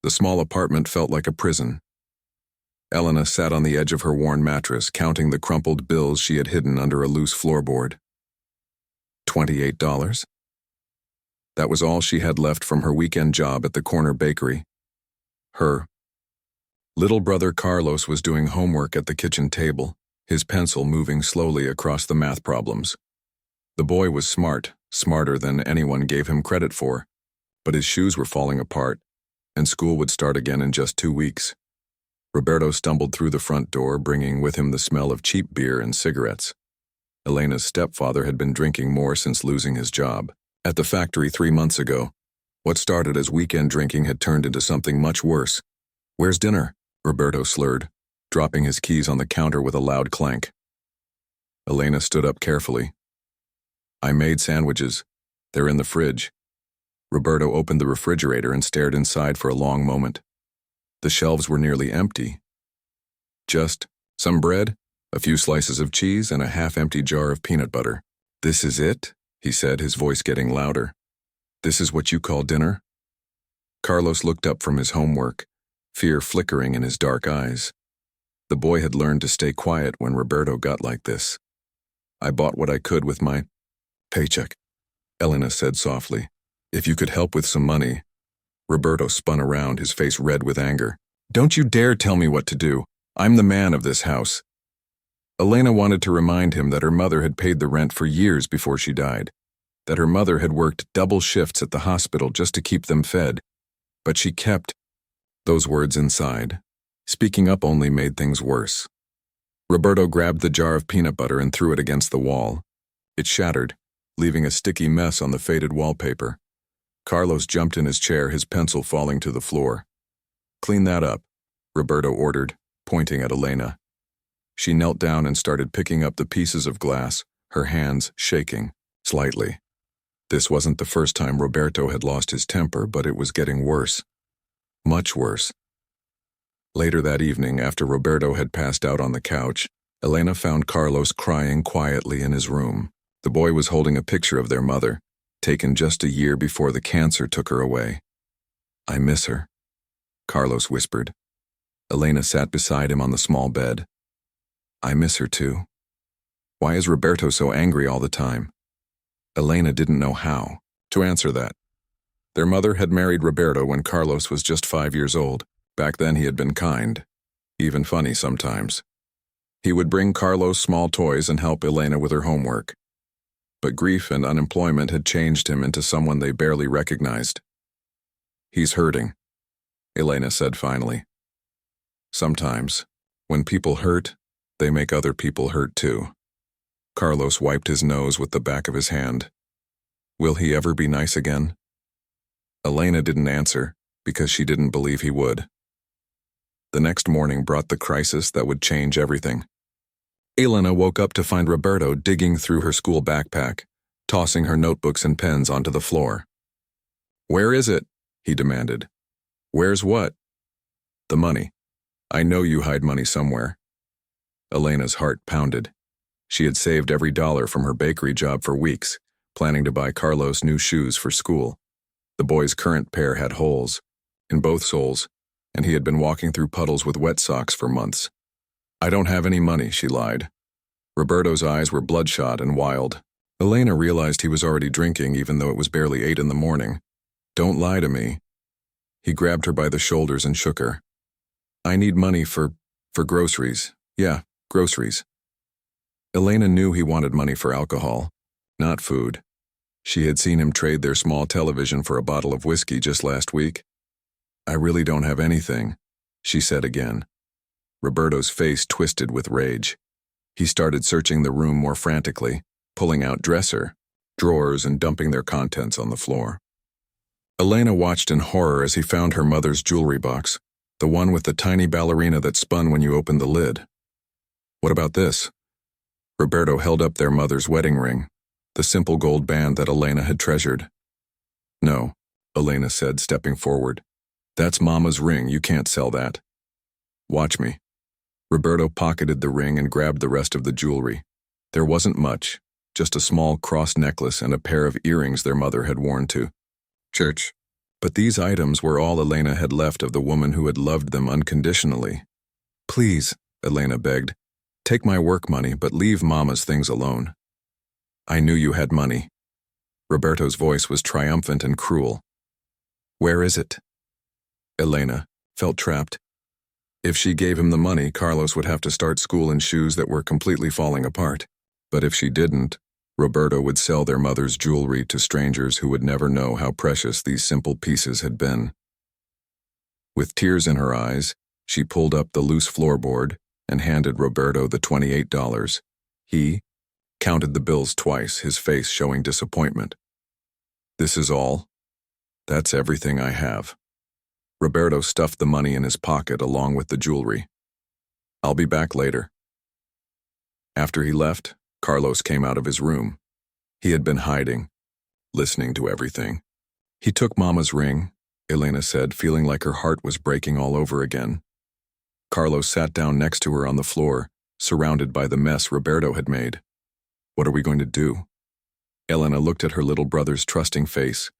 The small apartment felt like a prison. Elena sat on the edge of her worn mattress, counting the crumpled bills she had hidden under a loose floorboard. $28? That was all she had left from her weekend job at the corner bakery. Her little brother Carlos was doing homework at the kitchen table, his pencil moving slowly across the math problems. The boy was smart, smarter than anyone gave him credit for, but his shoes were falling apart, and school would start again in just 2 weeks. Roberto stumbled through the front door, bringing with him the smell of cheap beer and cigarettes. Elena's stepfather had been drinking more since losing his job at the factory 3 months ago. What started as weekend drinking had turned into something much worse. "Where's dinner?" Roberto slurred, dropping his keys on the counter with a loud clank. Elena stood up carefully. "I made sandwiches. They're in the fridge." Roberto opened the refrigerator and stared inside for a long moment. The shelves were nearly empty. Just some bread, a few slices of cheese, and a half-empty jar of peanut butter. "This is it?" he said, his voice getting louder. "This is what you call dinner?" Carlos looked up from his homework, fear flickering in his dark eyes. The boy had learned to stay quiet when Roberto got like this. "I bought what I could with my paycheck," Elena said softly. "If you could help with some money." Roberto spun around, his face red with anger. "Don't you dare tell me what to do. I'm the man of this house." Elena wanted to remind him that her mother had paid the rent for years before she died, that her mother had worked double shifts at the hospital just to keep them fed, but she kept those words inside. Speaking up only made things worse. Roberto grabbed the jar of peanut butter and threw it against the wall. It shattered, leaving a sticky mess on the faded wallpaper. Carlos jumped in his chair, his pencil falling to the floor. "Clean that up," Roberto ordered, pointing at Elena. She knelt down and started picking up the pieces of glass, her hands shaking slightly. This wasn't the first time Roberto had lost his temper, but it was getting worse. Much worse. Later that evening, after Roberto had passed out on the couch, Elena found Carlos crying quietly in his room. The boy was holding a picture of their mother, taken just a year before the cancer took her away. "I miss her," Carlos whispered. Elena sat beside him on the small bed. "I miss her too. Why is Roberto so angry all the time?" Elena didn't know how to answer that. Their mother had married Roberto when Carlos was just 5 years old. Back then he had been kind, even funny sometimes. He would bring Carlos small toys and help Elena with her homework. But grief and unemployment had changed him into someone they barely recognized. "He's hurting," Elena said finally. "Sometimes, when people hurt, they make other people hurt too." Carlos wiped his nose with the back of his hand. "Will he ever be nice again?" Elena didn't answer, because she didn't believe he would. The next morning brought the crisis that would change everything. Elena woke up to find Roberto digging through her school backpack, tossing her notebooks and pens onto the floor. "Where is it?" he demanded. "Where's what?" "The money. I know you hide money somewhere." Elena's heart pounded. She had saved every dollar from her bakery job for weeks, planning to buy Carlos new shoes for school. The boy's current pair had holes in both soles, and he had been walking through puddles with wet socks for months. "I don't have any money," she lied. Roberto's eyes were bloodshot and wild. Elena realized he was already drinking even though it was barely 8 in the morning. "Don't lie to me." He grabbed her by the shoulders and shook her. "I need money for groceries. Yeah, groceries." Elena knew he wanted money for alcohol, not food. She had seen him trade their small television for a bottle of whiskey just last week. "I really don't have anything," she said again. Roberto's face twisted with rage. He started searching the room more frantically, pulling out drawers and dumping their contents on the floor. Elena watched in horror as he found her mother's jewelry box, the one with the tiny ballerina that spun when you opened the lid. "What about this?" Roberto held up their mother's wedding ring, the simple gold band that Elena had treasured. "No," Elena said, stepping forward. "That's Mama's ring. You can't sell that." "Watch me." Roberto pocketed the ring and grabbed the rest of the jewelry. There wasn't much, just a small cross necklace and a pair of earrings their mother had worn to church. But these items were all Elena had left of the woman who had loved them unconditionally. "Please," Elena begged, "take my work money, but leave Mama's things alone." "I knew you had money." Roberto's voice was triumphant and cruel. "Where is it?" Elena felt trapped. If she gave him the money, Carlos would have to start school in shoes that were completely falling apart. But if she didn't, Roberto would sell their mother's jewelry to strangers who would never know how precious these simple pieces had been. With tears in her eyes, she pulled up the loose floorboard and handed Roberto the $28. He counted the bills twice, his face showing disappointment. "This is all? That's everything I have." Roberto stuffed the money in his pocket along with the jewelry. "I'll be back later." After he left, Carlos came out of his room. He had been hiding, listening to everything. "He took Mama's ring," Elena said, feeling like her heart was breaking all over again. Carlos sat down next to her on the floor, surrounded by the mess Roberto had made. "What are we going to do?" Elena looked at her little brother's trusting face.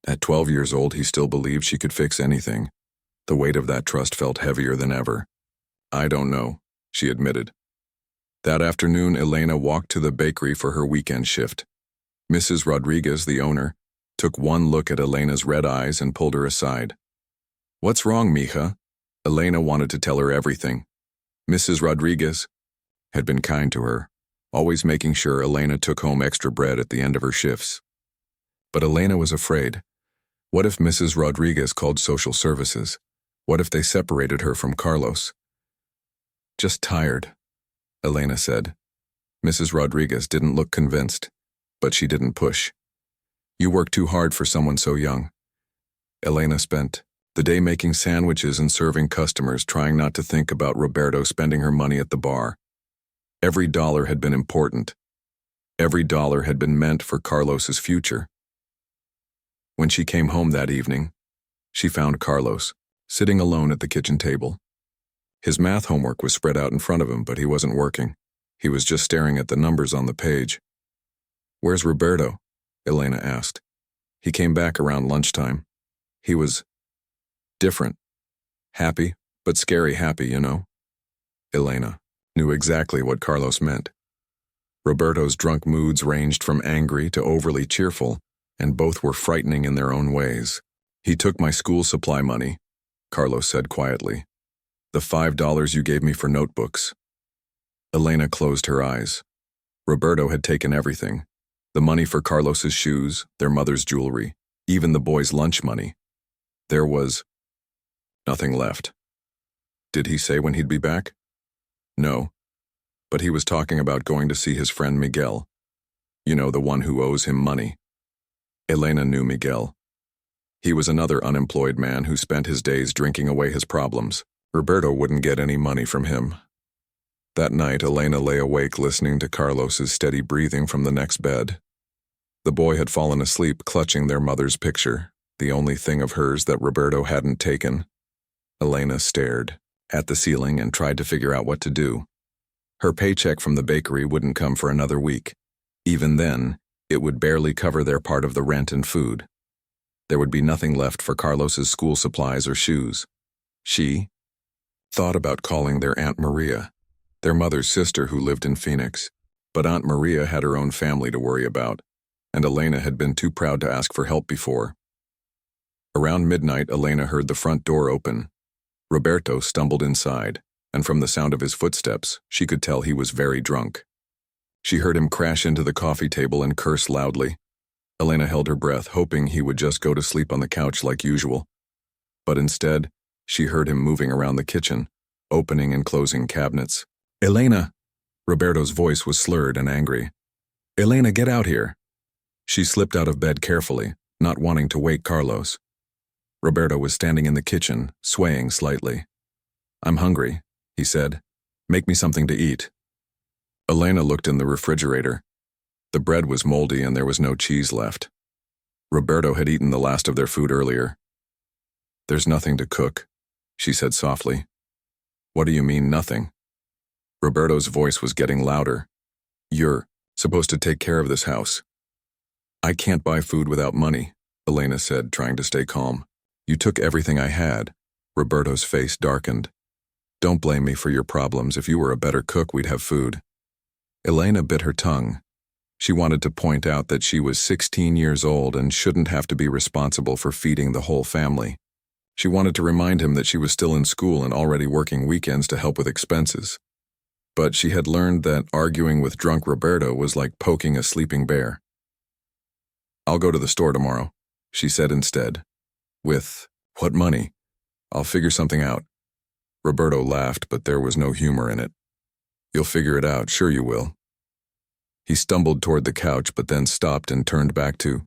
At 12 years old, he still believed she could fix anything. The weight of that trust felt heavier than ever. "I don't know," she admitted. That afternoon, Elena walked to the bakery for her weekend shift. Mrs. Rodriguez, the owner, took one look at Elena's red eyes and pulled her aside. "What's wrong, mija?" Elena wanted to tell her everything. Mrs. Rodriguez had been kind to her, always making sure Elena took home extra bread at the end of her shifts. But Elena was afraid. What if Mrs. Rodriguez called social services? What if they separated her from Carlos? "Just tired," Elena said. Mrs. Rodriguez didn't look convinced, but she didn't push. "You work too hard for someone so young." Elena spent the day making sandwiches and serving customers, trying not to think about Roberto spending her money at the bar. Every dollar had been important. Every dollar had been meant for Carlos's future. When she came home that evening, she found Carlos sitting alone at the kitchen table. His math homework was spread out in front of him, but he wasn't working. He was just staring at the numbers on the page. "Where's Roberto?" Elena asked. "He came back around lunchtime. He was different. Happy, but scary happy, you know." Elena knew exactly what Carlos meant. Roberto's drunk moods ranged from angry to overly cheerful, and both were frightening in their own ways. "He took my school supply money," Carlos said quietly. "The $5 you gave me for notebooks." Elena closed her eyes. Roberto had taken everything. The money for Carlos's shoes, their mother's jewelry, even the boys' lunch money. There was nothing left. Did he say when he'd be back? No, but he was talking about going to see his friend Miguel. You know, the one who owes him money. Elena knew Miguel. He was another unemployed man who spent his days drinking away his problems. Roberto wouldn't get any money from him. That night, Elena lay awake listening to Carlos's steady breathing from the next bed. The boy had fallen asleep clutching their mother's picture, the only thing of hers that Roberto hadn't taken. Elena stared at the ceiling and tried to figure out what to do. Her paycheck from the bakery wouldn't come for another week. Even then, it would barely cover their part of the rent and food. There would be nothing left for Carlos's school supplies or shoes. She thought about calling their Aunt Maria, their mother's sister who lived in Phoenix. But Aunt Maria had her own family to worry about, and Elena had been too proud to ask for help before. Around midnight, Elena heard the front door open. Roberto stumbled inside, and from the sound of his footsteps, she could tell he was very drunk. She heard him crash into the coffee table and curse loudly. Elena held her breath, hoping he would just go to sleep on the couch like usual. But instead, she heard him moving around the kitchen, opening and closing cabinets. "Elena!" Roberto's voice was slurred and angry. "Elena, get out here!" She slipped out of bed carefully, not wanting to wake Carlos. Roberto was standing in the kitchen, swaying slightly. "I'm hungry," he said. "Make me something to eat." Elena looked in the refrigerator. The bread was moldy and there was no cheese left. Roberto had eaten the last of their food earlier. "There's nothing to cook," she said softly. "What do you mean, nothing?" Roberto's voice was getting louder. "You're supposed to take care of this house." "I can't buy food without money," Elena said, trying to stay calm. You took everything I had. Roberto's face darkened. Don't blame me for your problems. If you were a better cook, we'd have food. Elena bit her tongue. She wanted to point out that she was 16 years old and shouldn't have to be responsible for feeding the whole family. She wanted to remind him that she was still in school and already working weekends to help with expenses. But she had learned that arguing with drunk Roberto was like poking a sleeping bear. I'll go to the store tomorrow, she said instead. With what money? I'll figure something out. Roberto laughed, but there was no humor in it. You'll figure it out, sure you will. He stumbled toward the couch but then stopped and turned back to.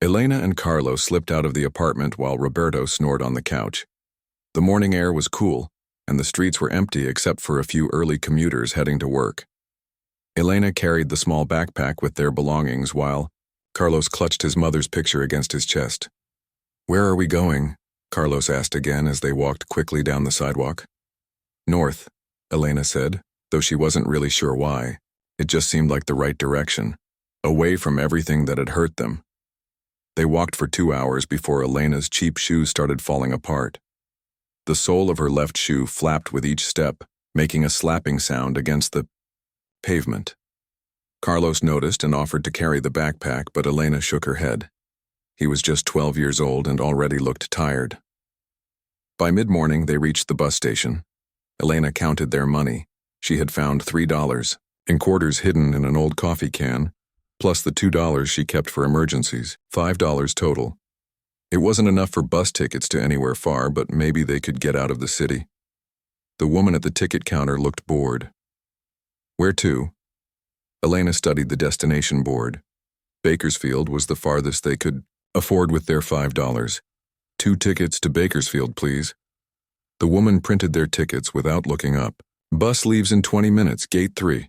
Elena and Carlo slipped out of the apartment while Roberto snored on the couch. The morning air was cool, and the streets were empty except for a few early commuters heading to work. Elena carried the small backpack with their belongings while Carlos clutched his mother's picture against his chest. Where are we going? Carlos asked again as they walked quickly down the sidewalk. North, Elena said, though she wasn't really sure why. It just seemed like the right direction, away from everything that had hurt them. They walked for 2 hours before Elena's cheap shoes started falling apart. The sole of her left shoe flapped with each step, making a slapping sound against the pavement. Carlos noticed and offered to carry the backpack, but Elena shook her head. He was just 12 years old and already looked tired. By mid-morning, they reached the bus station. Elena counted their money. She had found $3 in quarters hidden in an old coffee can, plus the $2 she kept for emergencies, $5 total. It wasn't enough for bus tickets to anywhere far, but maybe they could get out of the city. The woman at the ticket counter looked bored. Where to? Elena studied the destination board. Bakersfield was the farthest they could afford with their $5. 2 tickets to Bakersfield, please. The woman printed their tickets without looking up. Bus leaves in 20 minutes, gate 3.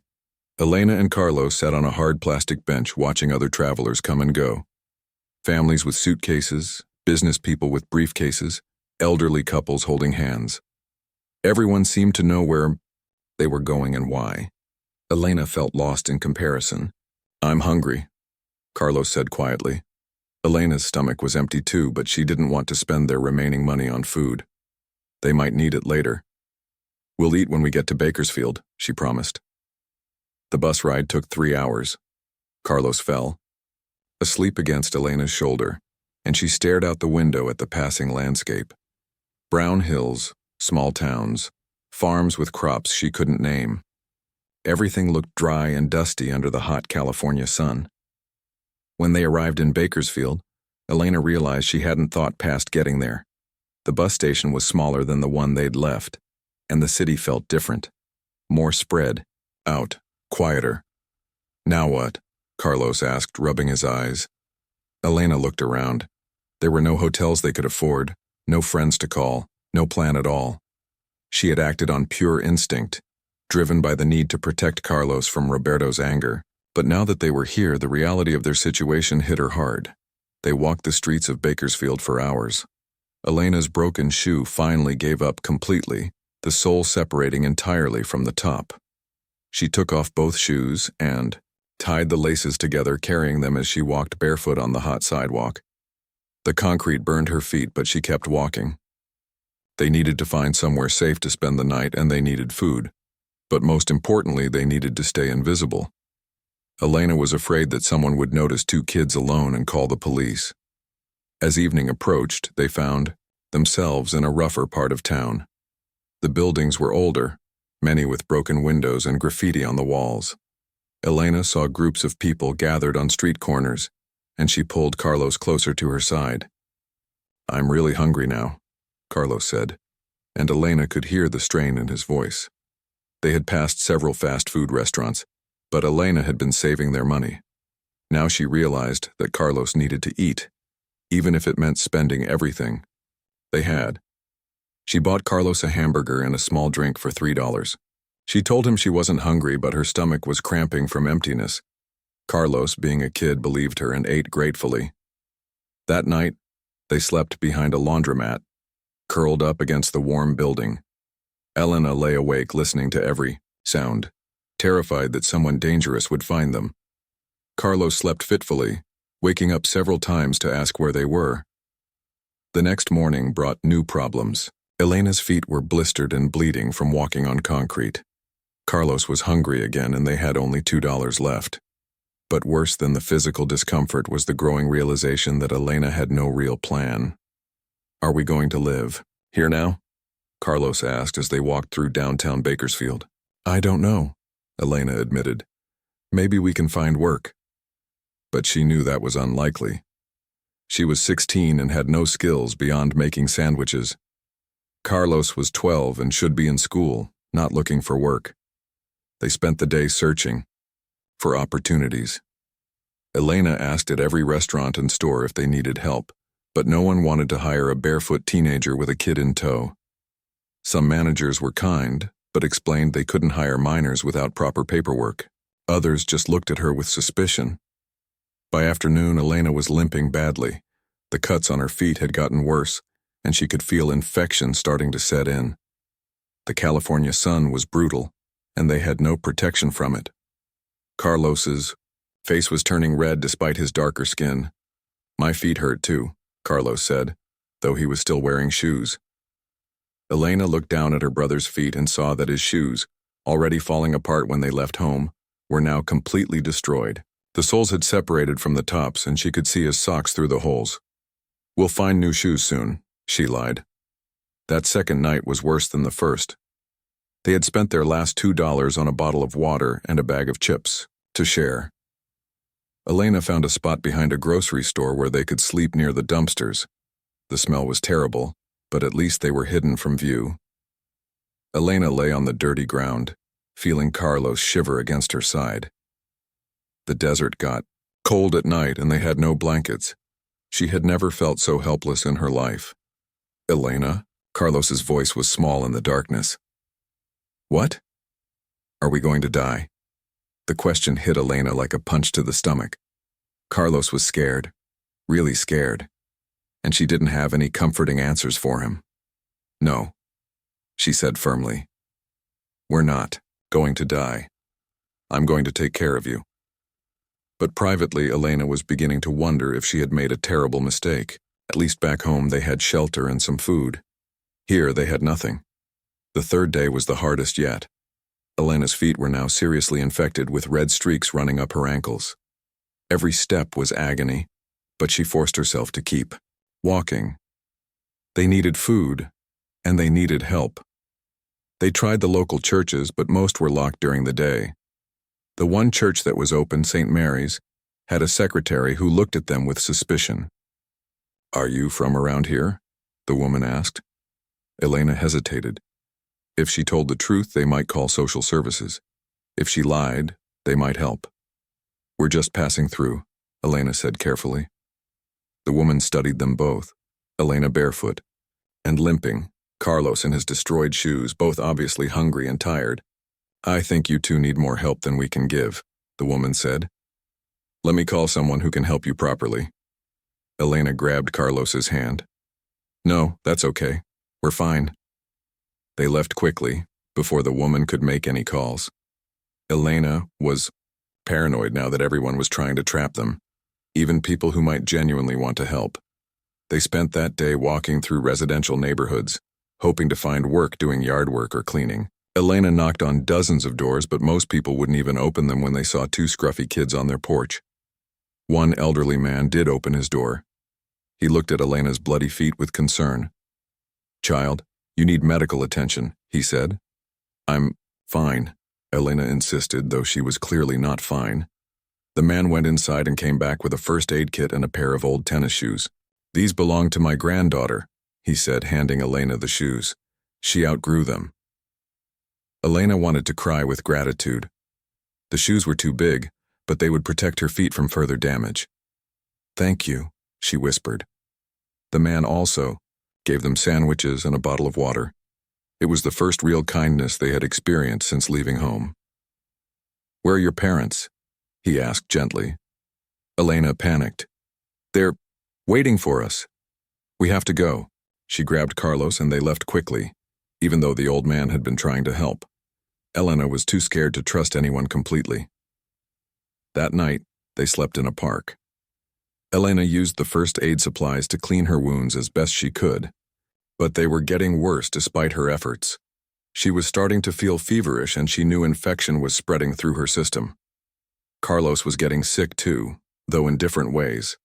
Elena and Carlos sat on a hard plastic bench watching other travelers come and go. Families with suitcases, business people with briefcases, elderly couples holding hands. Everyone seemed to know where they were going and why. Elena felt lost in comparison. I'm hungry, Carlos said quietly. Elena's stomach was empty too, but she didn't want to spend their remaining money on food. They might need it later. We'll eat when we get to Bakersfield, she promised. The bus ride took 3 hours. Carlos fell, asleep against Elena's shoulder, and she stared out the window at the passing landscape. Brown hills, small towns, farms with crops she couldn't name. Everything looked dry and dusty under the hot California sun. When they arrived in Bakersfield, Elena realized she hadn't thought past getting there. The bus station was smaller than the one they'd left, and the city felt different. More spread, out, quieter. Now what? Carlos asked, rubbing his eyes. Elena looked around. There were no hotels they could afford, no friends to call, no plan at all. She had acted on pure instinct, driven by the need to protect Carlos from Roberto's anger. But now that they were here, the reality of their situation hit her hard. They walked the streets of Bakersfield for hours. Elena's broken shoe finally gave up completely, the sole separating entirely from the top. She took off both shoes and tied the laces together, carrying them as she walked barefoot on the hot sidewalk. The concrete burned her feet, but she kept walking. They needed to find somewhere safe to spend the night, and they needed food. But most importantly, they needed to stay invisible. Elena was afraid that someone would notice 2 kids alone and call the police. As evening approached, they found themselves in a rougher part of town. The buildings were older, many with broken windows and graffiti on the walls. Elena saw groups of people gathered on street corners, and she pulled Carlos closer to her side. I'm really hungry now, Carlos said, and Elena could hear the strain in his voice. They had passed several fast food restaurants, but Elena had been saving their money. Now she realized that Carlos needed to eat, even if it meant spending everything they had. She bought Carlos a hamburger and a small drink for $3. She told him she wasn't hungry, but her stomach was cramping from emptiness. Carlos, being a kid, believed her and ate gratefully. That night, they slept behind a laundromat, curled up against the warm building. Elena lay awake listening to every sound, terrified that someone dangerous would find them. Carlos slept fitfully, waking up several times to ask where they were. The next morning brought new problems. Elena's feet were blistered and bleeding from walking on concrete. Carlos was hungry again and they had only $2 left. But worse than the physical discomfort was the growing realization that Elena had no real plan. "Are we going to live here now?" Carlos asked as they walked through downtown Bakersfield. "I don't know," Elena admitted. "Maybe we can find work." But she knew that was unlikely. She was 16 and had no skills beyond making sandwiches. Carlos was 12 and should be in school, not looking for work. They spent the day searching for opportunities. Elena asked at every restaurant and store if they needed help, but no one wanted to hire a barefoot teenager with a kid in tow. Some managers were kind, but explained they couldn't hire minors without proper paperwork. Others just looked at her with suspicion. By afternoon, Elena was limping badly. The cuts on her feet had gotten worse, and she could feel infection starting to set in. The California sun was brutal, and they had no protection from it. Carlos's face was turning red despite his darker skin. "My feet hurt too," Carlos said, though he was still wearing shoes. Elena looked down at her brother's feet and saw that his shoes, already falling apart when they left home, were now completely destroyed. The soles had separated from the tops and she could see his socks through the holes. "We'll find new shoes soon," she lied. That second night was worse than the first. They had spent their last $2 on a bottle of water and a bag of chips to share. Elena found a spot behind a grocery store where they could sleep near the dumpsters. The smell was terrible, but at least they were hidden from view. Elena lay on the dirty ground, feeling Carlos shiver against her side. The desert got cold at night and they had no blankets. She had never felt so helpless in her life. "Elena?" Carlos's voice was small in the darkness. "What? Are we going to die?" The question hit Elena like a punch to the stomach. Carlos was scared, really scared, and she didn't have any comforting answers for him. "No," she said firmly. "We're not going to die. I'm going to take care of you." But privately, Elena was beginning to wonder if she had made a terrible mistake. At least back home they had shelter and some food. Here they had nothing. The third day was the hardest yet. Elena's feet were now seriously infected with red streaks running up her ankles. Every step was agony, but she forced herself to keep walking. They needed food, and they needed help. They tried the local churches, but most were locked during the day. The one church that was open, St. Mary's, had a secretary who looked at them with suspicion. "Are you from around here?" the woman asked. Elena hesitated. If she told the truth, they might call social services. If she lied, they might help. "We're just passing through," Elena said carefully. The woman studied them both, Elena barefoot and limping, Carlos in his destroyed shoes, both obviously hungry and tired. "I think you two need more help than we can give," the woman said. "Let me call someone who can help you properly." Elena grabbed Carlos's hand. "No, that's okay. We're fine." They left quickly, before the woman could make any calls. Elena was paranoid now that everyone was trying to trap them, even people who might genuinely want to help. They spent that day walking through residential neighborhoods, hoping to find work doing yard work or cleaning. Elena knocked on dozens of doors, but most people wouldn't even open them when they saw two scruffy kids on their porch. One elderly man did open his door. He looked at Elena's bloody feet with concern. "Child, you need medical attention," he said. "I'm fine," Elena insisted, though she was clearly not fine. The man went inside and came back with a first aid kit and a pair of old tennis shoes. "These belong to my granddaughter," he said, handing Elena the shoes. "She outgrew them." Elena wanted to cry with gratitude. The shoes were too big, but they would protect her feet from further damage. "Thank you," she whispered. The man also gave them sandwiches and a bottle of water. It was the first real kindness they had experienced since leaving home. "Where are your parents?" he asked gently. Elena panicked. "They're waiting for us. We have to go." She grabbed Carlos and they left quickly, even though the old man had been trying to help. Elena was too scared to trust anyone completely. That night, they slept in a park. Elena used the first aid supplies to clean her wounds as best she could, but they were getting worse despite her efforts. She was starting to feel feverish and she knew infection was spreading through her system. Carlos was getting sick too, though in different ways.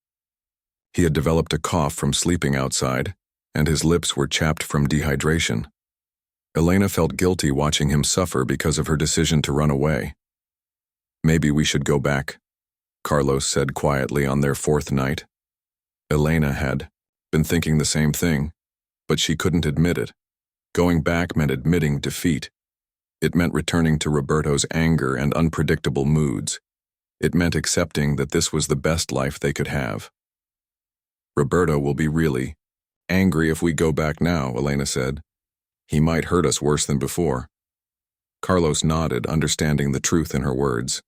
He had developed a cough from sleeping outside, and his lips were chapped from dehydration. Elena felt guilty watching him suffer because of her decision to run away. "Maybe we should go back," Carlos said quietly on their fourth night. Elena had been thinking the same thing, but she couldn't admit it. Going back meant admitting defeat. It meant returning to Roberto's anger and unpredictable moods. It meant accepting that this was the best life they could have. "Roberto will be really angry if we go back now," Elena said. "He might hurt us worse than before." Carlos nodded, understanding the truth in her words.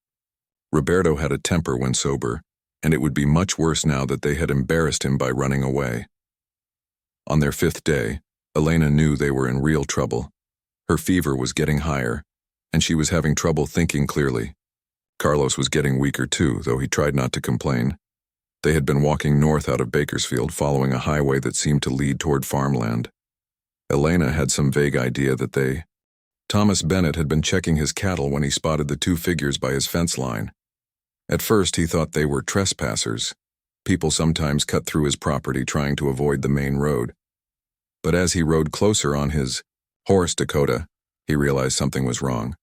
Roberto had a temper when sober, and it would be much worse now that they had embarrassed him by running away. On their fifth day, Elena knew they were in real trouble. Her fever was getting higher, and she was having trouble thinking clearly. Carlos was getting weaker too, though he tried not to complain. They had been walking north out of Bakersfield, following a highway that seemed to lead toward farmland. Elena had some vague idea that Thomas Bennett had been checking his cattle when he spotted the two figures by his fence line. At first he thought they were trespassers. People sometimes cut through his property trying to avoid the main road. But as he rode closer on his horse, Dakota, he realized something was wrong.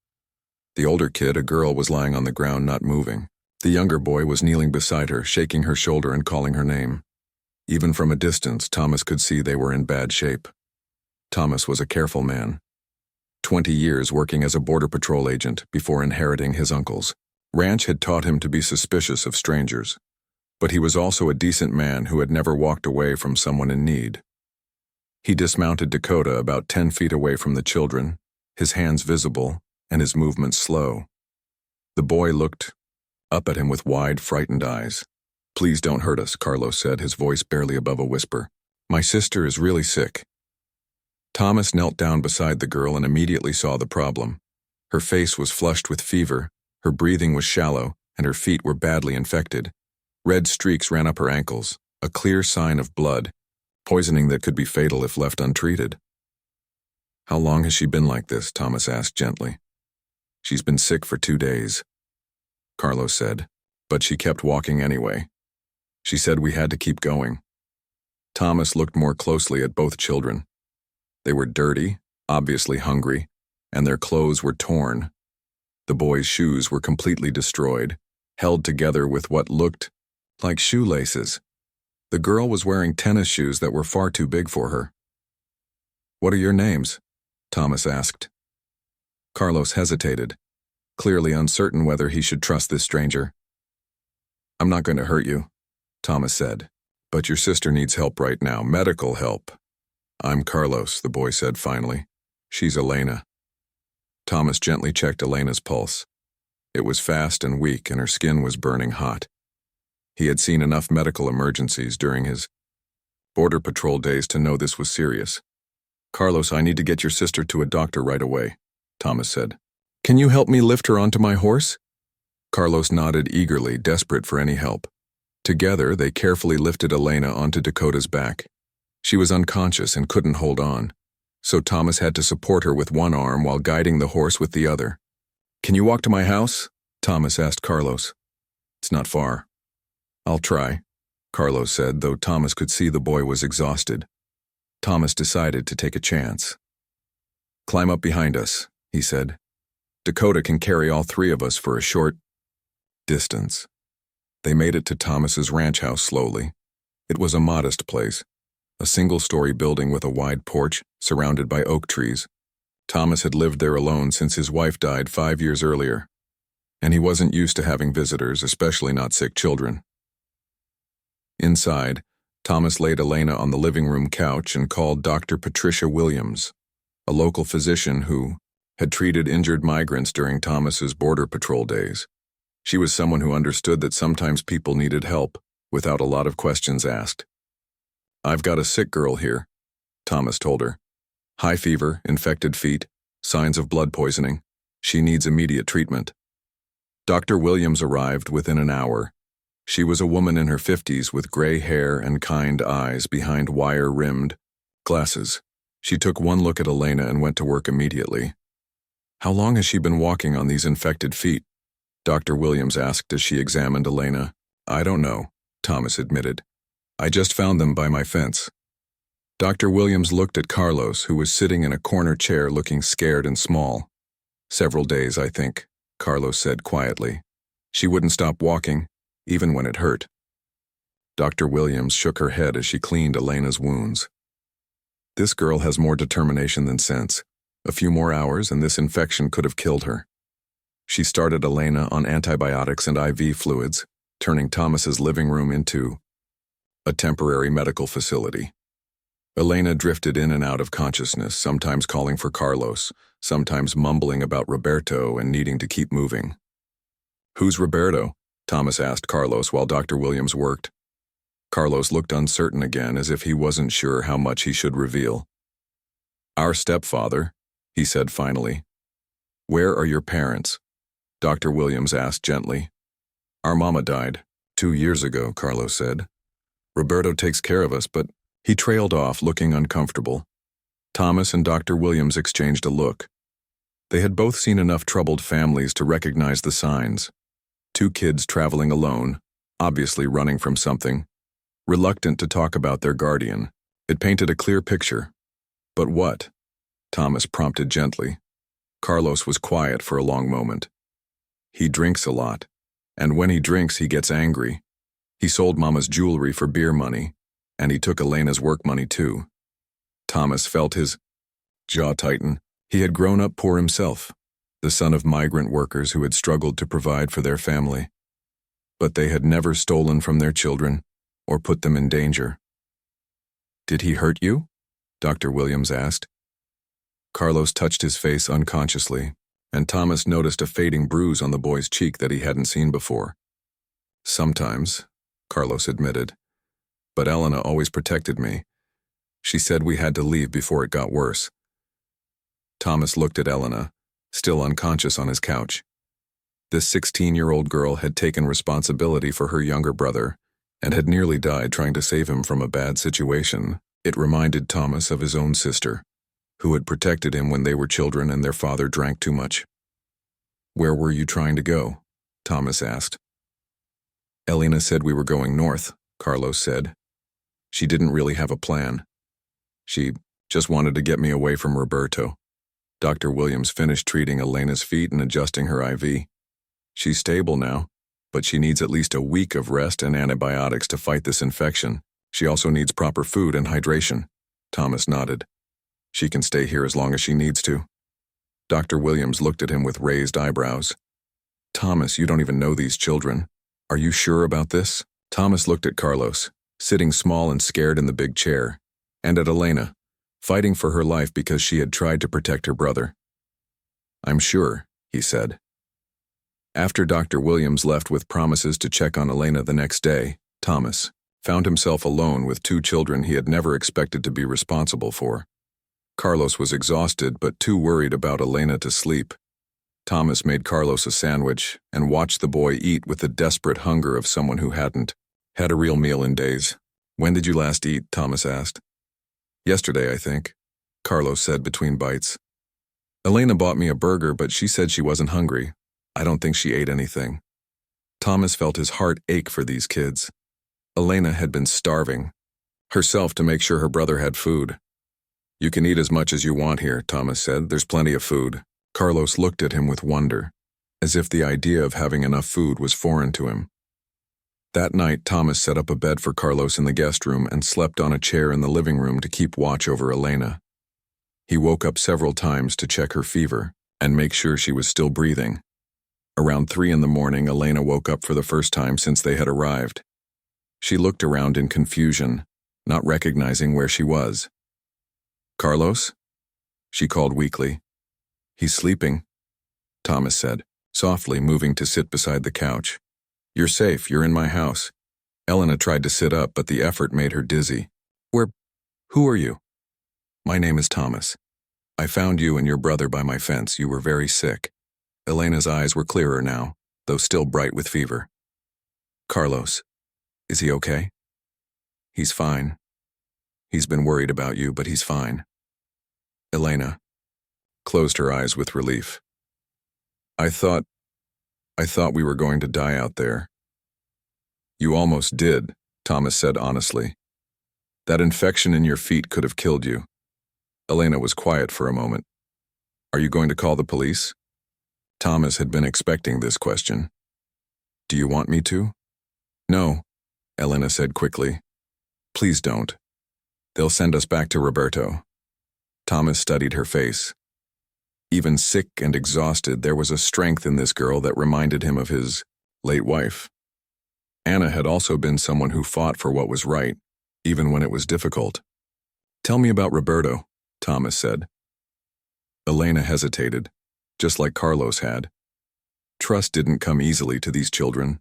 The older kid, a girl, was lying on the ground, not moving. The younger boy was kneeling beside her, shaking her shoulder and calling her name. Even from a distance, Thomas could see they were in bad shape. Thomas was a careful man. 20 years working as a border patrol agent before inheriting his uncle's ranch had taught him to be suspicious of strangers. But he was also a decent man who had never walked away from someone in need. He dismounted Dakota about 10 feet away from the children, his hands visible and his movements slow. The boy looked up at him with wide, frightened eyes. "Please don't hurt us," Carlos said, his voice barely above a whisper. "My sister is really sick." Thomas knelt down beside the girl and immediately saw the problem. Her face was flushed with fever, her breathing was shallow, and her feet were badly infected. Red streaks ran up her ankles, a clear sign of blood, poisoning that could be fatal if left untreated. "How long has she been like this?" Thomas asked gently. "She's been sick for 2 days," Carlos said, "but she kept walking anyway. She said we had to keep going." Thomas looked more closely at both children. They were dirty, obviously hungry, and their clothes were torn. The boy's shoes were completely destroyed, held together with what looked like shoelaces. The girl was wearing tennis shoes that were far too big for her. "What are your names?" Thomas asked. Carlos hesitated, clearly uncertain whether he should trust this stranger. "I'm not going to hurt you," Thomas said, "but your sister needs help right now, medical help." "I'm Carlos," the boy said finally. "She's Elena." Thomas gently checked Elena's pulse. It was fast and weak, and her skin was burning hot. He had seen enough medical emergencies during his border patrol days to know this was serious. "Carlos, I need to get your sister to a doctor right away," Thomas said. "Can you help me lift her onto my horse?" Carlos nodded eagerly, desperate for any help. Together, they carefully lifted Elena onto Dakota's back. She was unconscious and couldn't hold on, so Thomas had to support her with one arm while guiding the horse with the other. "Can you walk to my house?" Thomas asked Carlos. "It's not far." "I'll try," Carlos said, though Thomas could see the boy was exhausted. Thomas decided to take a chance. "Climb up behind us," he said. "Dakota can carry all 3 of us for a short distance." They made it to Thomas's ranch house slowly. It was a modest place, a single-story building with a wide porch surrounded by oak trees. Thomas had lived there alone since his wife died 5 years earlier, and he wasn't used to having visitors, especially not sick children. Inside, Thomas laid Elena on the living room couch and called Dr. Patricia Williams, a local physician who had treated injured migrants during Thomas's border patrol days. She was someone who understood that sometimes people needed help without a lot of questions asked. "I've got a sick girl here," Thomas told her. "High fever, infected feet, signs of blood poisoning. She needs immediate treatment." Dr. Williams arrived within an hour. She was a woman in her 50s with gray hair and kind eyes behind wire-rimmed glasses. She took one look at Elena and went to work immediately. "How long has she been walking on these infected feet?" Dr. Williams asked as she examined Elena. "I don't know," Thomas admitted. "I just found them by my fence." Dr. Williams looked at Carlos, who was sitting in a corner chair looking scared and small. "Several days, I think," Carlos said quietly. "She wouldn't stop walking, even when it hurt." Dr. Williams shook her head as she cleaned Elena's wounds. "This girl has more determination than sense. A few more hours and this infection could have killed her." She started Elena on antibiotics and IV fluids, turning Thomas's living room into a temporary medical facility. Elena drifted in and out of consciousness, sometimes calling for Carlos, sometimes mumbling about Roberto and needing to keep moving. "Who's Roberto?" Thomas asked Carlos while Dr. Williams worked. Carlos looked uncertain again, as if he wasn't sure how much he should reveal. "Our stepfather," he said finally. "Where are your parents?" Dr. Williams asked gently. "Our mama died 2 years ago," Carlos said. "Roberto takes care of us, but..." He trailed off, looking uncomfortable. Thomas and Dr. Williams exchanged a look. They had both seen enough troubled families to recognize the signs. 2 kids traveling alone, obviously running from something, reluctant to talk about their guardian. It painted a clear picture. "But what?" Thomas prompted gently. Carlos was quiet for a long moment. "He drinks a lot, and when he drinks he gets angry. He sold Mama's jewelry for beer money, and he took Elena's work money too." Thomas felt his jaw tighten. He had grown up poor himself, the son of migrant workers who had struggled to provide for their family. But they had never stolen from their children or put them in danger. "Did he hurt you?" Dr. Williams asked. Carlos touched his face unconsciously, and Thomas noticed a fading bruise on the boy's cheek that he hadn't seen before. "Sometimes," Carlos admitted. "But Elena always protected me. She said we had to leave before it got worse." Thomas looked at Elena, still unconscious on his couch. This 16-year-old girl had taken responsibility for her younger brother and had nearly died trying to save him from a bad situation. It reminded Thomas of his own sister, who had protected him when they were children and their father drank too much. "Where were you trying to go?" Thomas asked. "Elena said we were going north," Carlos said. "She didn't really have a plan. She just wanted to get me away from Roberto." Dr. Williams finished treating Elena's feet and adjusting her IV. "She's stable now, but she needs at least a week of rest and antibiotics to fight this infection. She also needs proper food and hydration." Thomas nodded. "She can stay here as long as she needs to." Dr. Williams looked at him with raised eyebrows. "Thomas, you don't even know these children. Are you sure about this?" Thomas looked at Carlos, sitting small and scared in the big chair, and at Elena, fighting for her life because she had tried to protect her brother. "I'm sure," he said. After Dr. Williams left with promises to check on Elena the next day, Thomas found himself alone with 2 children he had never expected to be responsible for. Carlos was exhausted but too worried about Elena to sleep. Thomas made Carlos a sandwich and watched the boy eat with the desperate hunger of someone who hadn't had a real meal in days. "When did you last eat?" Thomas asked. "Yesterday, I think," Carlos said between bites. "Elena bought me a burger, but she said she wasn't hungry. I don't think she ate anything." Thomas felt his heart ache for these kids. Elena had been starving herself to make sure her brother had food. "You can eat as much as you want here," Thomas said. "There's plenty of food." Carlos looked at him with wonder, as if the idea of having enough food was foreign to him. That night, Thomas set up a bed for Carlos in the guest room and slept on a chair in the living room to keep watch over Elena. He woke up several times to check her fever and make sure she was still breathing. Around 3 in the morning, Elena woke up for the first time since they had arrived. She looked around in confusion, not recognizing where she was. "Carlos?" she called weakly. "He's sleeping," Thomas said, softly, moving to sit beside the couch. "You're safe, you're in my house." Elena tried to sit up, but the effort made her dizzy. Who are you?" "My name is Thomas. I found you and your brother by my fence. You were very sick." Elena's eyes were clearer now, though still bright with fever. Carlos, is he okay? He's fine. He's been worried about you, but he's fine. Elena closed her eyes with relief. I thought we were going to die out there. You almost did, Thomas said honestly. That infection in your feet could have killed you. Elena was quiet for a moment. Are you going to call the police? Thomas had been expecting this question. Do you want me to? No, Elena said quickly. Please don't. They'll send us back to Roberto. Thomas studied her face. Even sick and exhausted, there was a strength in this girl that reminded him of his late wife. Anna had also been someone who fought for what was right, even when it was difficult. Tell me about Roberto, Thomas said. Elena hesitated, just like Carlos had. Trust didn't come easily to these children.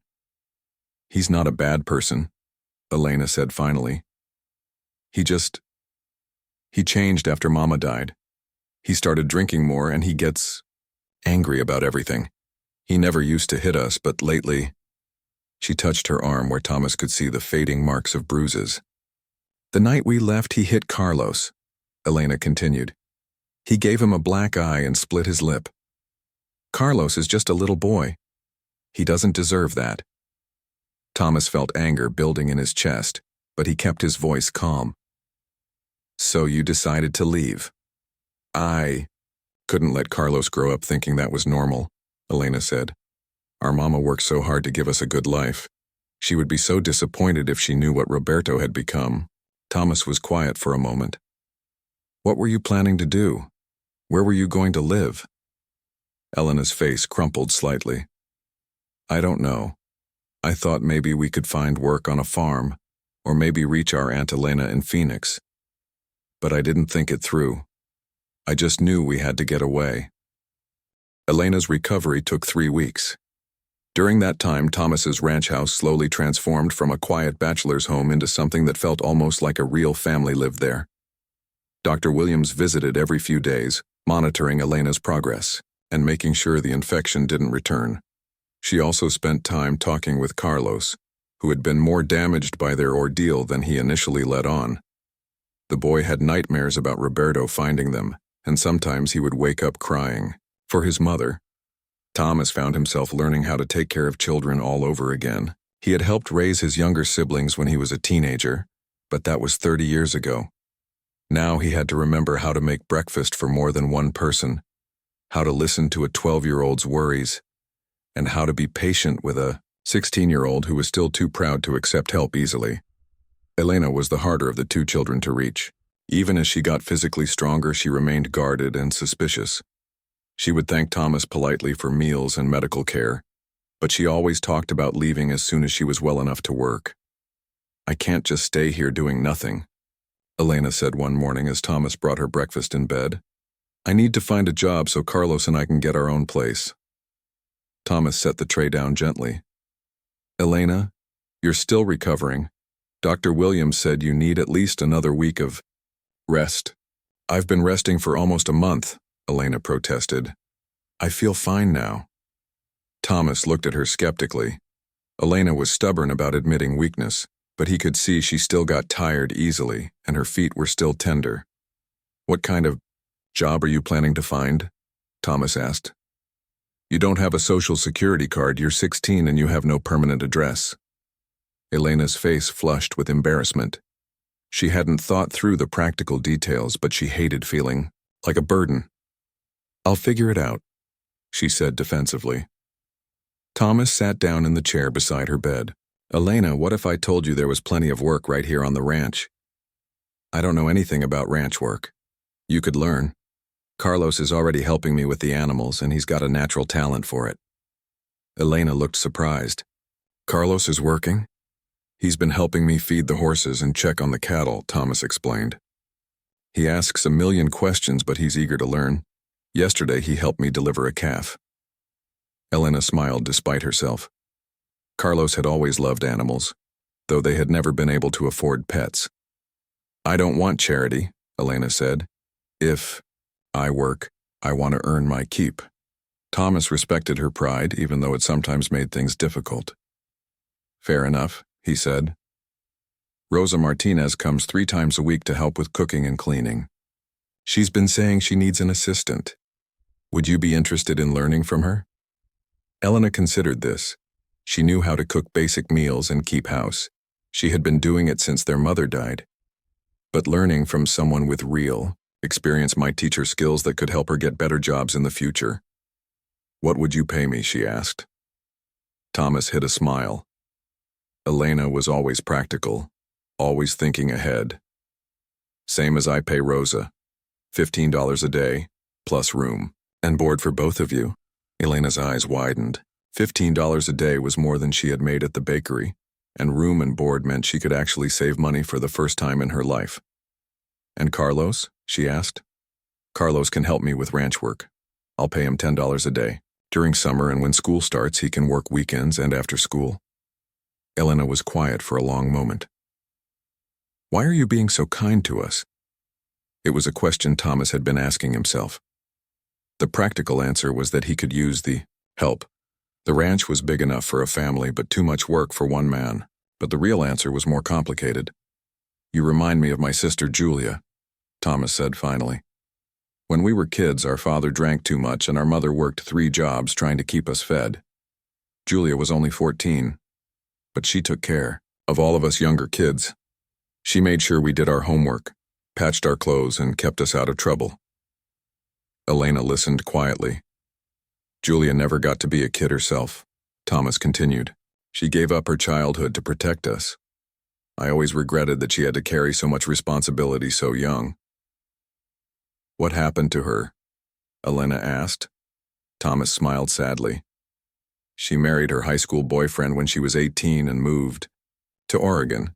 He's not a bad person, Elena said finally. He changed after Mama died. He started drinking more and he gets angry about everything. He never used to hit us, but lately... She touched her arm where Thomas could see the fading marks of bruises. The night we left, he hit Carlos, Elena continued. He gave him a black eye and split his lip. Carlos is just a little boy. He doesn't deserve that. Thomas felt anger building in his chest, but he kept his voice calm. So you decided to leave. I couldn't let Carlos grow up thinking that was normal, Elena said. Our mama worked so hard to give us a good life. She would be so disappointed if she knew what Roberto had become. Thomas was quiet for a moment. What were you planning to do? Where were you going to live? Elena's face crumpled slightly. I don't know. I thought maybe we could find work on a farm, or maybe reach our Aunt Elena in Phoenix. But I didn't think it through. I just knew we had to get away. Elena's recovery took 3 weeks. During that time, Thomas's ranch house slowly transformed from a quiet bachelor's home into something that felt almost like a real family lived there. Dr. Williams visited every few days, monitoring Elena's progress and making sure the infection didn't return. She also spent time talking with Carlos, who had been more damaged by their ordeal than he initially let on. The boy had nightmares about Roberto finding them, and sometimes he would wake up crying for his mother. Thomas found himself learning how to take care of children all over again. He had helped raise his younger siblings when he was a teenager, but that was 30 years ago. Now he had to remember how to make breakfast for more than one person, how to listen to a 12-year-old's worries, and how to be patient with a 16-year-old who was still too proud to accept help easily. Elena was the harder of the two children to reach. Even as she got physically stronger, she remained guarded and suspicious. She would thank Thomas politely for meals and medical care, but she always talked about leaving as soon as she was well enough to work. I can't just stay here doing nothing, Elena said one morning as Thomas brought her breakfast in bed. I need to find a job so Carlos and I can get our own place. Thomas set the tray down gently. Elena, you're still recovering. Dr. Williams said you need at least another week of rest. I've been resting for almost a month, Elena protested. I feel fine now. Thomas looked at her skeptically. Elena was stubborn about admitting weakness, but he could see she still got tired easily, and her feet were still tender. What kind of job are you planning to find? Thomas asked. You don't have a social security card, you're 16 and you have no permanent address. Elena's face flushed with embarrassment. She hadn't thought through the practical details, but she hated feeling like a burden. I'll figure it out, she said defensively. Thomas sat down in the chair beside her bed. Elena, what if I told you there was plenty of work right here on the ranch? I don't know anything about ranch work. You could learn. Carlos is already helping me with the animals, and he's got a natural talent for it. Elena looked surprised. Carlos is working? He's been helping me feed the horses and check on the cattle, Thomas explained. He asks a million questions, but he's eager to learn. Yesterday, he helped me deliver a calf. Elena smiled despite herself. Carlos had always loved animals, though they had never been able to afford pets. I don't want charity, Elena said. If I work, I want to earn my keep. Thomas respected her pride, even though it sometimes made things difficult. Fair enough, he said. Rosa Martinez comes 3 times a week to help with cooking and cleaning. She's been saying she needs an assistant. Would you be interested in learning from her? Elena considered this. She knew how to cook basic meals and keep house. She had been doing it since their mother died. But learning from someone with real experience might teach her skills that could help her get better jobs in the future. What would you pay me, she asked. Thomas hid a smile. Elena was always practical, always thinking ahead. Same as I pay Rosa, $15 a day, plus room and board for both of you. Elena's eyes widened. $15 a day was more than she had made at the bakery, and room and board meant she could actually save money for the first time in her life. And Carlos? She asked. Carlos can help me with ranch work. I'll pay him $10 a day. During summer and when school starts, he can work weekends and after school. Elena was quiet for a long moment. Why are you being so kind to us? It was a question Thomas had been asking himself. The practical answer was that he could use the help. The ranch was big enough for a family, but too much work for one man. But the real answer was more complicated. You remind me of my sister Julia, Thomas said finally. When we were kids, our father drank too much and our mother worked 3 jobs trying to keep us fed. Julia was only 14, but she took care of all of us younger kids. She made sure we did our homework, patched our clothes, and kept us out of trouble. Elena listened quietly. Julia never got to be a kid herself, Thomas continued. She gave up her childhood to protect us. I always regretted that she had to carry so much responsibility so young. What happened to her? Elena asked. Thomas smiled sadly. She married her high school boyfriend when she was 18 and moved to Oregon.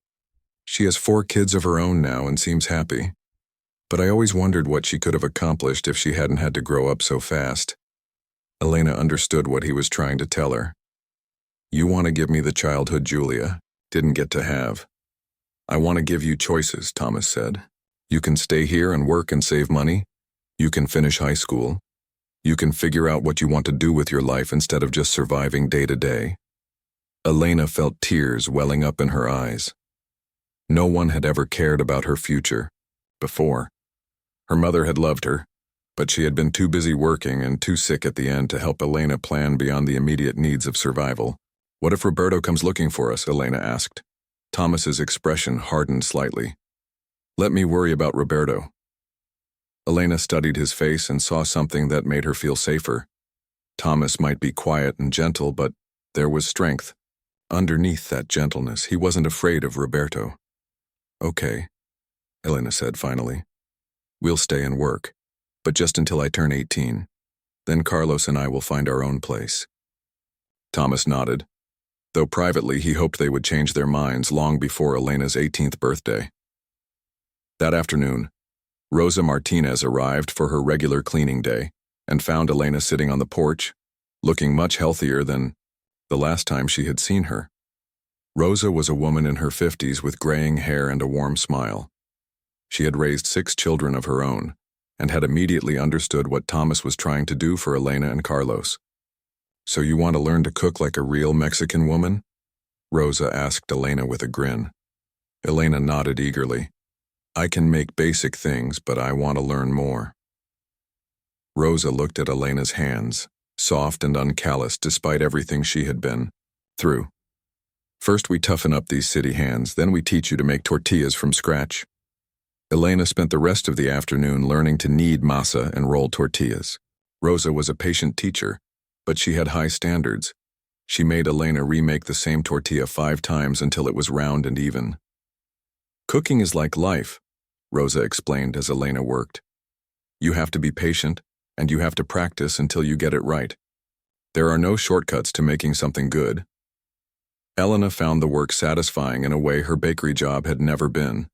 She has 4 kids of her own now and seems happy. But I always wondered what she could have accomplished if she hadn't had to grow up so fast. Elena understood what he was trying to tell her. You want to give me the childhood Julia didn't get to have. I want to give you choices, Thomas said. You can stay here and work and save money. You can finish high school. You can figure out what you want to do with your life instead of just surviving day to day. Elena felt tears welling up in her eyes. No one had ever cared about her future before. Her mother had loved her, but she had been too busy working and too sick at the end to help Elena plan beyond the immediate needs of survival. What if Roberto comes looking for us? Elena asked. Thomas's expression hardened slightly. Let me worry about Roberto. Elena studied his face and saw something that made her feel safer. Thomas might be quiet and gentle, but there was strength. Underneath that gentleness, he wasn't afraid of Roberto. Okay, Elena said finally. We'll stay and work, but just until I turn 18. Then Carlos and I will find our own place. Thomas nodded, though privately he hoped they would change their minds long before Elena's 18th birthday. That afternoon, Rosa Martinez arrived for her regular cleaning day and found Elena sitting on the porch, looking much healthier than the last time she had seen her. Rosa was a woman in her 50s with graying hair and a warm smile. She had raised 6 children of her own and had immediately understood what Thomas was trying to do for Elena and Carlos. So you want to learn to cook like a real Mexican woman? Rosa asked Elena with a grin. Elena nodded eagerly. I can make basic things, but I want to learn more. Rosa looked at Elena's hands, soft and uncalloused despite everything she had been through. First we toughen up these city hands, then we teach you to make tortillas from scratch. Elena spent the rest of the afternoon learning to knead masa and roll tortillas. Rosa was a patient teacher, but she had high standards. She made Elena remake the same tortilla 5 times until it was round and even. Cooking is like life, Rosa explained as Elena worked. You have to be patient, and you have to practice until you get it right. There are no shortcuts to making something good. Elena found the work satisfying in a way her bakery job had never been.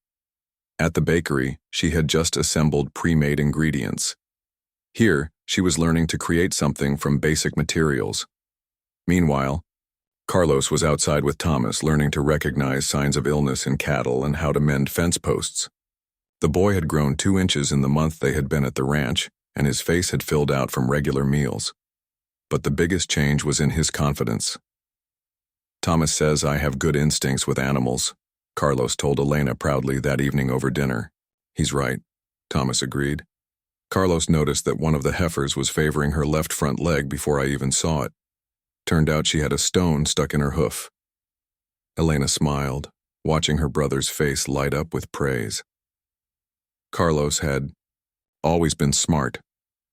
At the bakery, she had just assembled pre-made ingredients. Here, she was learning to create something from basic materials. Meanwhile, Carlos was outside with Thomas, learning to recognize signs of illness in cattle and how to mend fence posts. The boy had grown 2 inches in the month they had been at the ranch, and his face had filled out from regular meals. But the biggest change was in his confidence. Thomas says I have good instincts with animals, Carlos told Elena proudly that evening over dinner. He's right, Thomas agreed. Carlos noticed that one of the heifers was favoring her left front leg before I even saw it. Turned out she had a stone stuck in her hoof. Elena smiled, watching her brother's face light up with praise. Carlos had always been smart,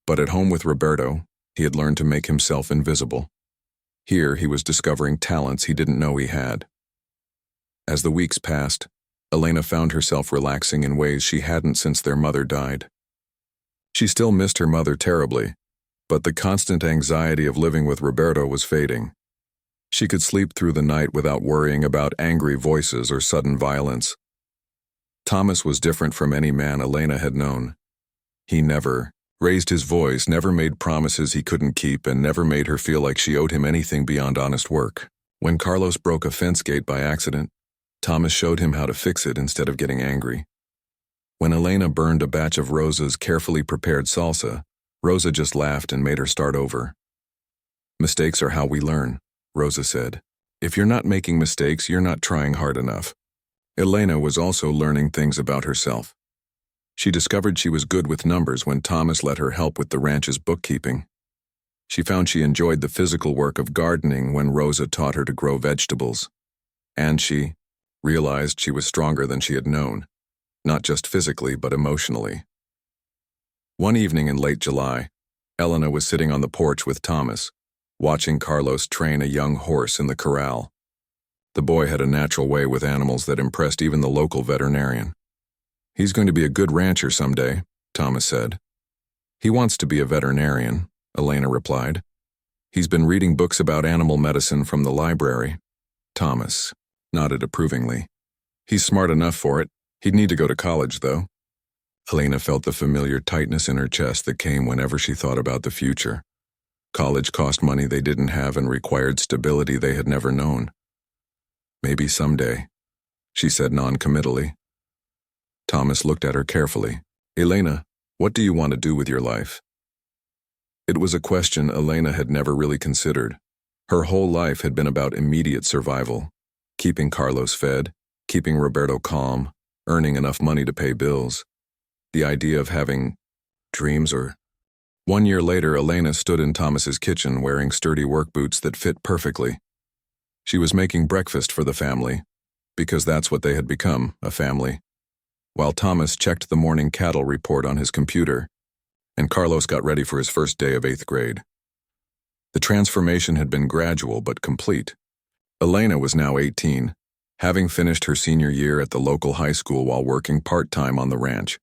but at home with Roberto, he had learned to make himself invisible. Here he was discovering talents he didn't know he had. As the weeks passed, Elena found herself relaxing in ways she hadn't since their mother died. She still missed her mother terribly, but the constant anxiety of living with Roberto was fading. She could sleep through the night without worrying about angry voices or sudden violence. Thomas was different from any man Elena had known. He never raised his voice, never made promises he couldn't keep, and never made her feel like she owed him anything beyond honest work. When Carlos broke a fence gate by accident, Thomas showed him how to fix it instead of getting angry. When Elena burned a batch of Rosa's carefully prepared salsa, Rosa just laughed and made her start over. Mistakes are how we learn, Rosa said. If you're not making mistakes, you're not trying hard enough. Elena was also learning things about herself. She discovered she was good with numbers when Thomas let her help with the ranch's bookkeeping. She found she enjoyed the physical work of gardening when Rosa taught her to grow vegetables. And she realized she was stronger than she had known, not just physically but emotionally. One evening in late July, Elena was sitting on the porch with Thomas, watching Carlos train a young horse in the corral. The boy had a natural way with animals that impressed even the local veterinarian. He's going to be a good rancher someday, Thomas said. He wants to be a veterinarian, Elena replied. He's been reading books about animal medicine from the library. Thomas nodded approvingly. He's smart enough for it. He'd need to go to college, though. Elena felt the familiar tightness in her chest that came whenever she thought about the future. College cost money they didn't have and required stability they had never known. Maybe someday, she said non-committally. Thomas looked at her carefully. Elena, what do you want to do with your life? It was a question Elena had never really considered. Her whole life had been about immediate survival, keeping Carlos fed, keeping Roberto calm, earning enough money to pay bills. The idea of having dreams or... 1 year later, Elena stood in Thomas's kitchen wearing sturdy work boots that fit perfectly. She was making breakfast for the family, because that's what they had become, a family. While Thomas checked the morning cattle report on his computer, and Carlos got ready for his first day of 8th grade. The transformation had been gradual but complete. Elena was now 18, having finished her senior year at the local high school while working part-time on the ranch.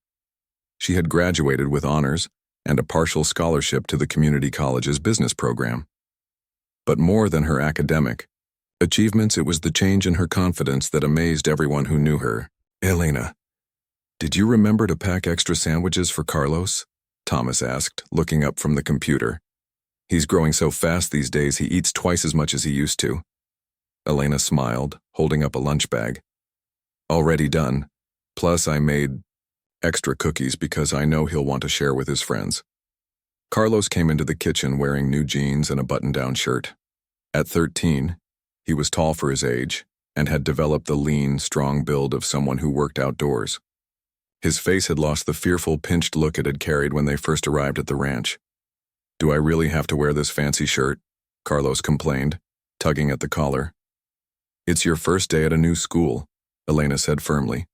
She had graduated with honors and a partial scholarship to the community college's business program. But more than her academic achievements, it was the change in her confidence that amazed everyone who knew her. Elena, did you remember to pack extra sandwiches for Carlos? Thomas asked, looking up from the computer. He's growing so fast these days he eats twice as much as he used to. Elena smiled, holding up a lunch bag. Already done. Plus I made extra cookies because I know he'll want to share with his friends. Carlos came into the kitchen wearing new jeans and a button-down shirt. At 13, he was tall for his age and had developed the lean, strong build of someone who worked outdoors. His face had lost the fearful, pinched look it had carried when they first arrived at the ranch. Do I really have to wear this fancy shirt? Carlos complained, tugging at the collar. It's your first day at a new school, Elena said firmly.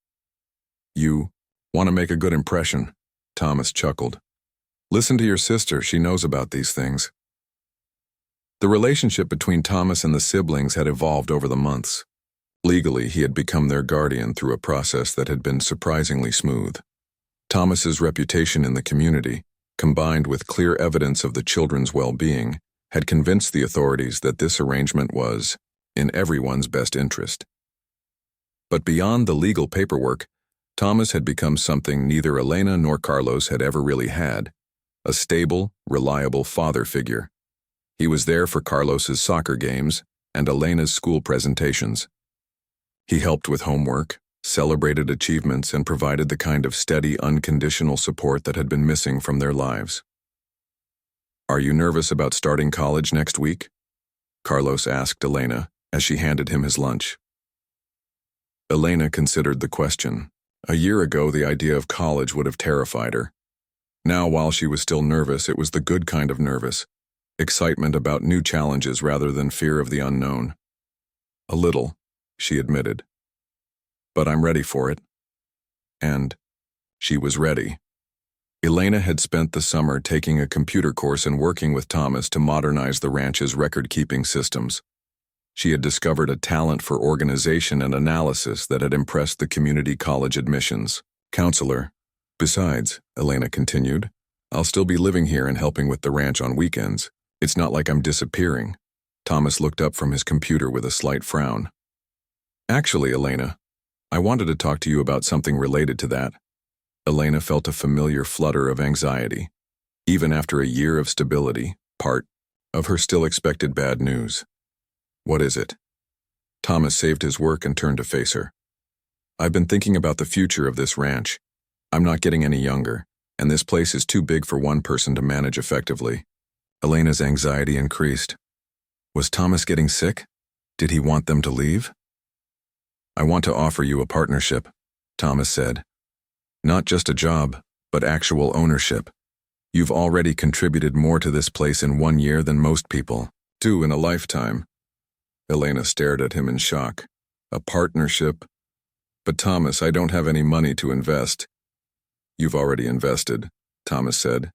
You want to make a good impression, Thomas chuckled. Listen to your sister, she knows about these things. The relationship between Thomas and the siblings had evolved over the months. Legally, he had become their guardian through a process that had been surprisingly smooth. Thomas's reputation in the community, combined with clear evidence of the children's well-being, had convinced the authorities that this arrangement was in everyone's best interest. But beyond the legal paperwork, Thomas had become something neither Elena nor Carlos had ever really had, a stable, reliable father figure. He was there for Carlos's soccer games and Elena's school presentations. He helped with homework, celebrated achievements, and provided the kind of steady, unconditional support that had been missing from their lives. Are you nervous about starting college next week? Carlos asked Elena, as she handed him his lunch. Elena considered the question. A year ago, the idea of college would have terrified her. Now, while she was still nervous, it was the good kind of nervous. Excitement about new challenges rather than fear of the unknown. A little, she admitted. But I'm ready for it. And she was ready. Elena had spent the summer taking a computer course and working with Thomas to modernize the ranch's record-keeping systems. She had discovered a talent for organization and analysis that had impressed the community college admissions counselor. Besides, Elena continued, I'll still be living here and helping with the ranch on weekends. It's not like I'm disappearing. Thomas looked up from his computer with a slight frown. Actually, Elena, I wanted to talk to you about something related to that. Elena felt a familiar flutter of anxiety. Even after a year of stability, part of her still expected bad news. What is it? Thomas saved his work and turned to face her. I've been thinking about the future of this ranch. I'm not getting any younger, and this place is too big for one person to manage effectively. Elena's anxiety increased. Was Thomas getting sick? Did he want them to leave? I want to offer you a partnership, Thomas said. Not just a job, but actual ownership. You've already contributed more to this place in 1 year than most people do in a lifetime. Elena stared at him in shock. A partnership? But Thomas, I don't have any money to invest. You've already invested, Thomas said.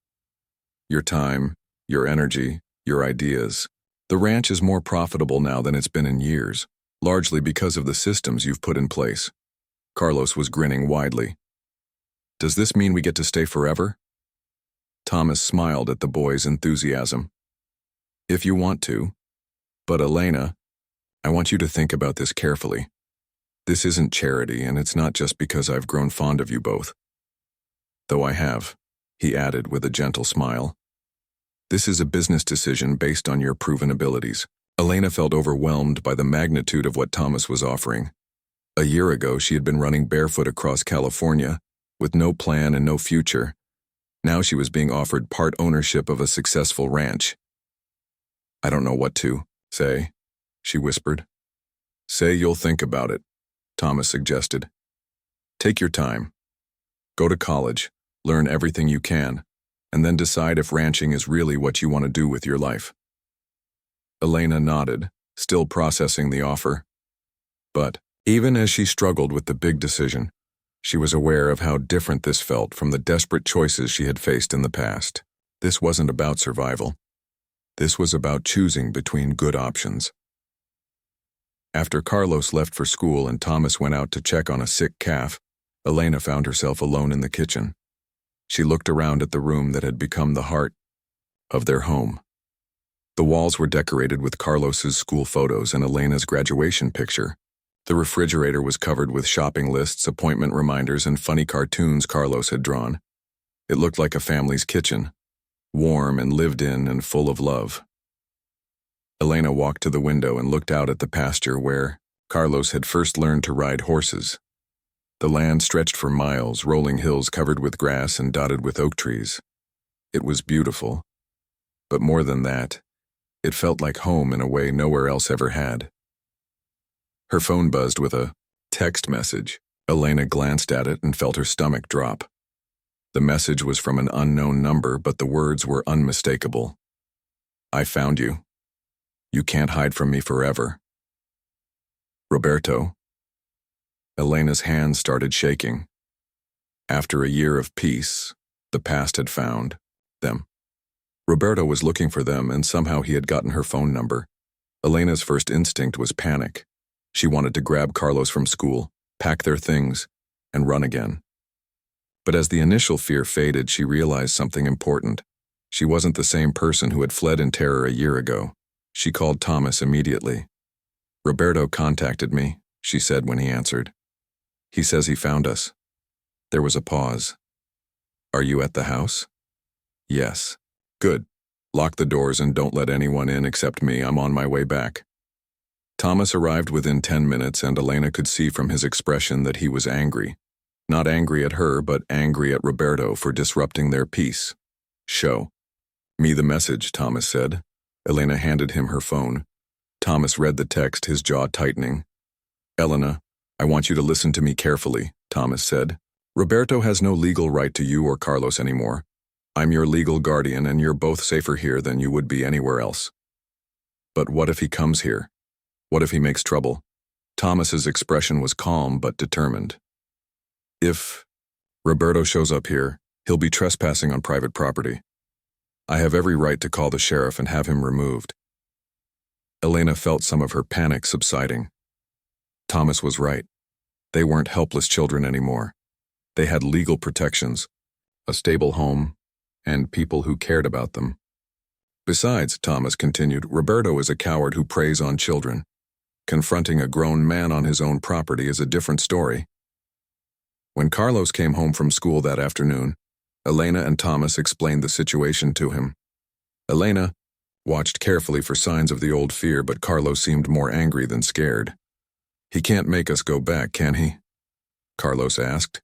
Your time, your energy, your ideas. The ranch is more profitable now than it's been in years, largely because of the systems you've put in place. Carlos was grinning widely. Does this mean we get to stay forever? Thomas smiled at the boy's enthusiasm. If you want to. But Elena, I want you to think about this carefully. This isn't charity, and it's not just because I've grown fond of you both. Though I have, he added with a gentle smile. This is a business decision based on your proven abilities. Elena felt overwhelmed by the magnitude of what Thomas was offering. A year ago, she had been running barefoot across California, with no plan and no future. Now she was being offered part ownership of a successful ranch. I don't know what to say, she whispered. Say you'll think about it, Thomas suggested. Take your time. Go to college, learn everything you can, and then decide if ranching is really what you want to do with your life. Elena nodded, still processing the offer. But even as she struggled with the big decision, she was aware of how different this felt from the desperate choices she had faced in the past. This wasn't about survival. This was about choosing between good options. After Carlos left for school and Thomas went out to check on a sick calf, Elena found herself alone in the kitchen. She looked around at the room that had become the heart of their home. The walls were decorated with Carlos's school photos and Elena's graduation picture. The refrigerator was covered with shopping lists, appointment reminders, and funny cartoons Carlos had drawn. It looked like a family's kitchen, warm and lived in and full of love. Elena walked to the window and looked out at the pasture where Carlos had first learned to ride horses. The land stretched for miles, rolling hills covered with grass and dotted with oak trees. It was beautiful. But more than that, it felt like home in a way nowhere else ever had. Her phone buzzed with a text message. Elena glanced at it and felt her stomach drop. The message was from an unknown number, but the words were unmistakable. I found you. You can't hide from me forever. Roberto. Elena's hands started shaking. After a year of peace, the past had found them. Roberto was looking for them, and somehow he had gotten her phone number. Elena's first instinct was panic. She wanted to grab Carlos from school, pack their things, and run again. But as the initial fear faded, she realized something important. She wasn't the same person who had fled in terror a year ago. She called Thomas immediately. Roberto contacted me, she said when he answered. He says he found us. There was a pause. Are you at the house? Yes. Good. Lock the doors and don't let anyone in except me. I'm on my way back. Thomas arrived within 10 minutes, and Elena could see from his expression that he was angry. Not angry at her, but angry at Roberto for disrupting their peace. Show me the message, Thomas said. Elena handed him her phone. Thomas read the text, his jaw tightening. Elena, I want you to listen to me carefully, Thomas said. Roberto has no legal right to you or Carlos anymore. I'm your legal guardian and you're both safer here than you would be anywhere else. But what if he comes here? What if he makes trouble? Thomas's expression was calm but determined. If Roberto shows up here, he'll be trespassing on private property. I have every right to call the sheriff and have him removed. Elena felt some of her panic subsiding. Thomas was right. They weren't helpless children anymore. They had legal protections, a stable home, and people who cared about them. Besides, Thomas continued, Roberto is a coward who preys on children. Confronting a grown man on his own property is a different story. When Carlos came home from school that afternoon, Elena and Thomas explained the situation to him. Elena watched carefully for signs of the old fear, but Carlos seemed more angry than scared. He can't make us go back, can he? Carlos asked.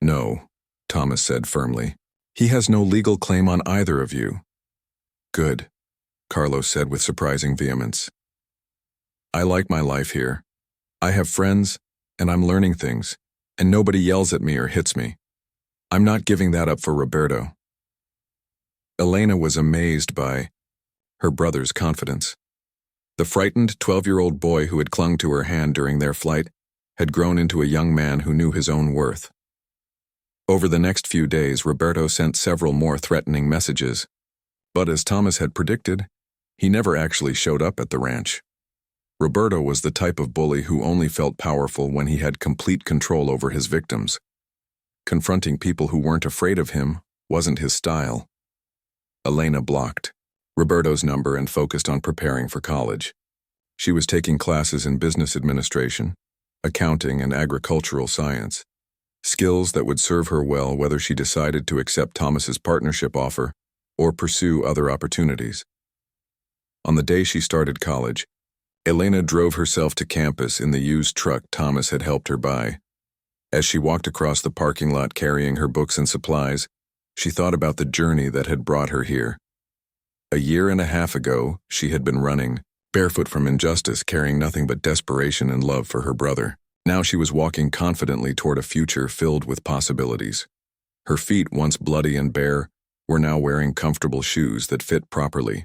No, Thomas said firmly. He has no legal claim on either of you. Good, Carlos said with surprising vehemence. I like my life here. I have friends, and I'm learning things, and nobody yells at me or hits me. I'm not giving that up for Roberto. Elena was amazed by her brother's confidence. The frightened 12-year-old boy who had clung to her hand during their flight had grown into a young man who knew his own worth. Over the next few days, Roberto sent several more threatening messages, but as Thomas had predicted, he never actually showed up at the ranch. Roberto was the type of bully who only felt powerful when he had complete control over his victims. Confronting people who weren't afraid of him wasn't his style. Elena blocked Roberto's number and focused on preparing for college. She was taking classes in business administration, accounting, and agricultural science, skills that would serve her well whether she decided to accept Thomas's partnership offer or pursue other opportunities. On the day she started college, Elena drove herself to campus in the used truck Thomas had helped her buy. As she walked across the parking lot carrying her books and supplies, she thought about the journey that had brought her here. A year and a half ago, she had been running, barefoot from injustice, carrying nothing but desperation and love for her brother. Now she was walking confidently toward a future filled with possibilities. Her feet, once bloody and bare, were now wearing comfortable shoes that fit properly.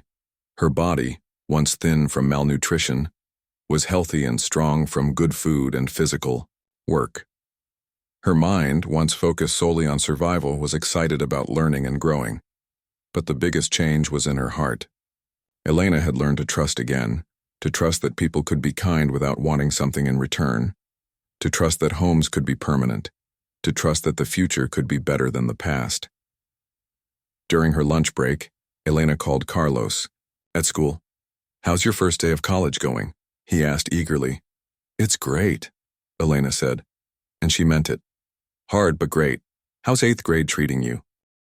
Her body, once thin from malnutrition, was healthy and strong from good food and physical work. Her mind, once focused solely on survival, was excited about learning and growing. But the biggest change was in her heart. Elena had learned to trust again, to trust that people could be kind without wanting something in return, to trust that homes could be permanent, to trust that the future could be better than the past. During her lunch break, Elena called Carlos. At school, "How's your first day of college going?" he asked eagerly. "It's great," Elena said, and she meant it. "Hard but great. How's 8th grade treating you?"